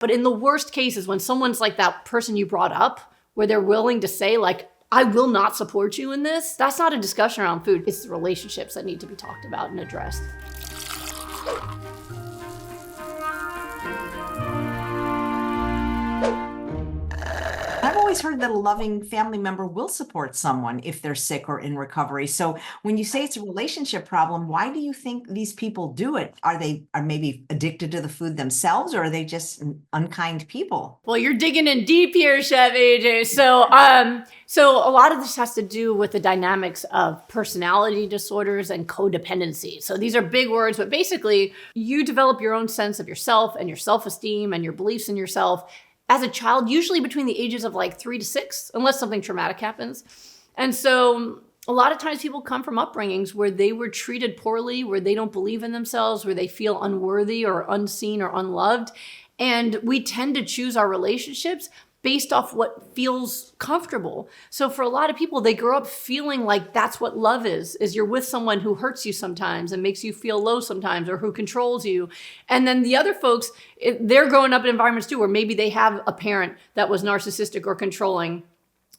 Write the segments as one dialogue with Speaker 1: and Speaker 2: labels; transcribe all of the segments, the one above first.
Speaker 1: But in the worst cases, when someone's like that person you brought up, where they're willing to say like, I will not support you in this, that's not a discussion around food. It's the relationships that need to be talked about and addressed.
Speaker 2: I've always heard that a loving family member will support someone if they're sick or in recovery. So when you say it's a relationship problem, why do you think these people do it? Are they maybe addicted to the food themselves, or are they just unkind people?
Speaker 1: Well, you're digging in deep here, Chef AJ. So a lot of this has to do with the dynamics of personality disorders and codependency. So these are big words, but basically you develop your own sense of yourself and your self-esteem and your beliefs in yourself as a child, usually between the ages of like 3 to 6, unless something traumatic happens. And so a lot of times people come from upbringings where they were treated poorly, where they don't believe in themselves, where they feel unworthy or unseen or unloved. And we tend to choose our relationships based off what feels comfortable. So for a lot of people, they grow up feeling like that's what love is you're with someone who hurts you sometimes and makes you feel low sometimes, or who controls you. And then the other folks, they're growing up in environments too, where maybe they have a parent that was narcissistic or controlling.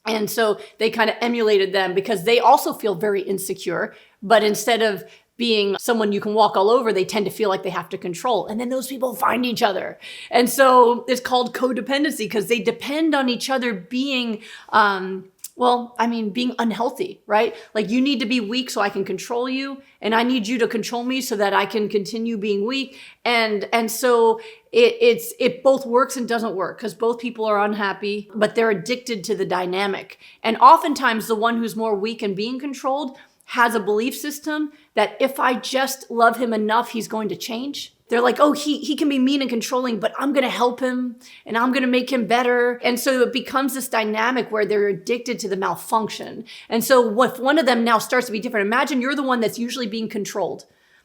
Speaker 1: And so they kind of emulated them because they also feel very insecure, but instead of being someone you can walk all over, they tend to feel like they have to control. And then those people find each other. And so it's called codependency because they depend on each other being, being unhealthy, right? Like you need to be weak so I can control you, and I need you to control me so that I can continue being weak. And so it both works and doesn't work because both people are unhappy, but they're addicted to the dynamic. And oftentimes the one who's more weak and being controlled has a belief system that if I just love him enough, he's going to change. They're like, oh, he can be mean and controlling, but I'm going to help him and I'm going to make him better. And so it becomes this dynamic where they're addicted to the malfunction. And so if one of them now starts to be different, imagine you're the one that's usually being controlled,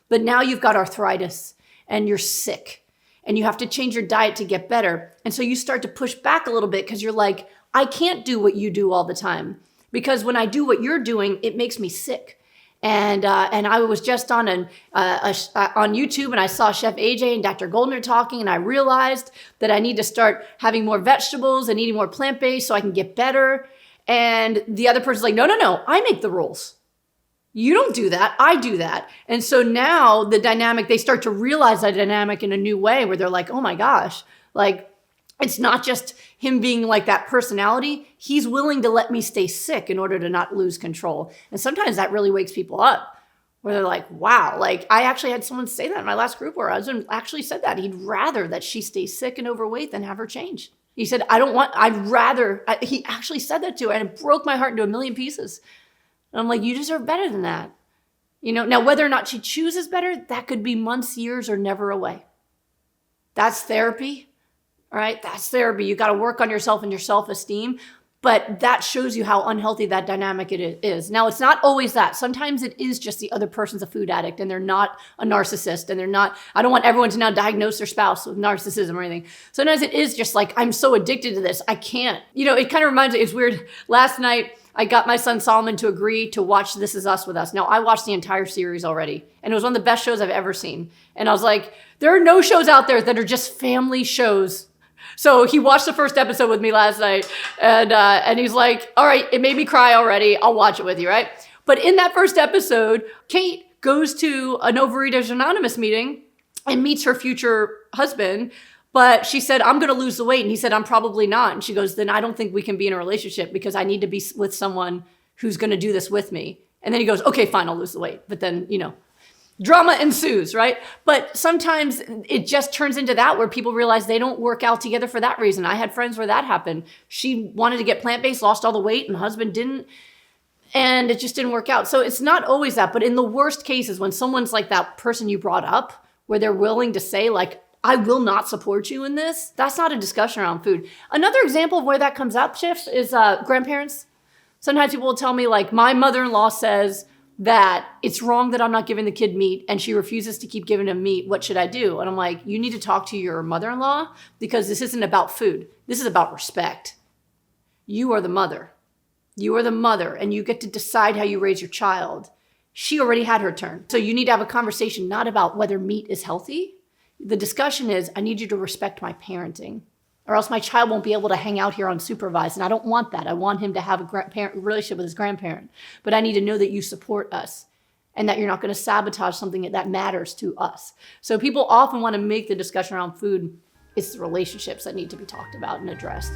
Speaker 1: but now you've got arthritis and you're sick and you have to change your diet to get better. And so you start to push back a little bit because you're like, I can't do what you do all the time. Because when I do what you're doing, it makes me sick. And I was just on on YouTube and I saw Chef AJ and Dr. Goldner talking, and I realized that I need to start having more vegetables and eating more plant-based so I can get better. And the other person's like, no, I make the rules. You don't do that. I do that. And so now the dynamic, they start to realize that dynamic in a new way where they're like, oh my gosh, like, it's not just him being like that personality. He's willing to let me stay sick in order to not lose control. And sometimes that really wakes people up where they're like, wow, like I actually had someone say that in my last group where husband actually said that he'd rather that she stay sick and overweight than have her change. He said, he actually said that to her, and it broke my heart into a million pieces. And I'm like, you deserve better than that. Now whether or not she chooses better, that could be months, years, or never away. That's therapy. All right, that's therapy. You got to work on yourself and your self-esteem, but that shows you how unhealthy that dynamic it is. Now, it's not always that. Sometimes it is just the other person's a food addict and they're not a narcissist and I don't want everyone to now diagnose their spouse with narcissism or anything. Sometimes it is just like, I'm so addicted to this, I can't. It kind of reminds me, it's weird. Last night, I got my son Solomon to agree to watch This Is Us with us. Now, I watched the entire series already, and it was one of the best shows I've ever seen. And I was like, there are no shows out there that are just family shows. So he watched the first episode with me last night, and he's like, all right, it made me cry already. I'll watch it with you, right? But in that first episode, Kate goes to an Overeaters Anonymous meeting and meets her future husband, but she said, I'm going to lose the weight. And he said, I'm probably not. And she goes, then I don't think we can be in a relationship because I need to be with someone who's going to do this with me. And then he goes, okay, fine, I'll lose the weight. But then, drama ensues, right? But sometimes it just turns into that where people realize they don't work out together for that reason. I had friends where that happened. She wanted to get plant-based, lost all the weight, and the husband didn't. And it just didn't work out. So it's not always that. But in the worst cases, when someone's like that person you brought up, where they're willing to say like, I will not support you in this, that's not a discussion around food. Another example of where that comes up, Schiff, is grandparents. Sometimes people will tell me like, my mother-in-law says that it's wrong that I'm not giving the kid meat and she refuses to keep giving him meat. What should I do? And I'm like, you need to talk to your mother-in-law because this isn't about food. This is about respect. You are the mother. You are the mother and you get to decide how you raise your child. She already had her turn. So you need to have a conversation not about whether meat is healthy. The discussion is, I need you to respect my parenting, or else my child won't be able to hang out here unsupervised. And I don't want that. I want him to have a grandparent relationship with his grandparent. But I need to know that you support us and that you're not going to sabotage something that matters to us. So people often want to make the discussion around food. It's the relationships that need to be talked about and addressed.